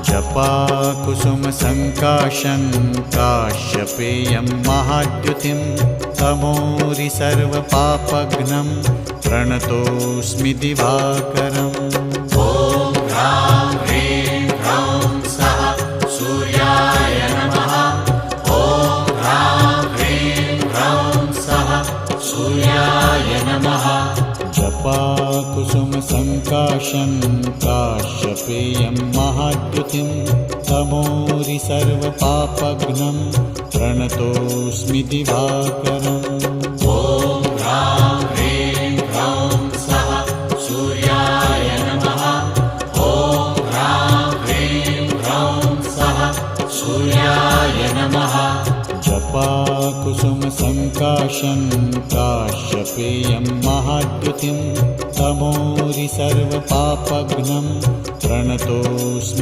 जपाकुसुमसङ्काशं काश्यपेयं महाद्युतिं तमोरि सर्वपापघ्नं प्रणतोऽस्मि दिवाकरम्। ॐ ह्रां ह्रीं ह्रौं सः सूर्याय नमः। ॐ ह्रां ह्रीं ह्रौं सः सूर्याय नमः। जपाकुसुमसङ्काशं काश्यपेयं महाद्युतिं तमोरि सर्वपापघ्नं प्रणतोऽस्मि दिवाकरम्। ॐ ह्रां ह्रीं ह्रौं सः सूर्याय नमः। ॐ ह्रां ह्रीं ह्रौं सः सूर्याय नमः। जपाकुसुमसङ्काशं काश्यपेयं महाद्युतिं तमोरि सर्वपापघ्नं प्रणतोऽस्मि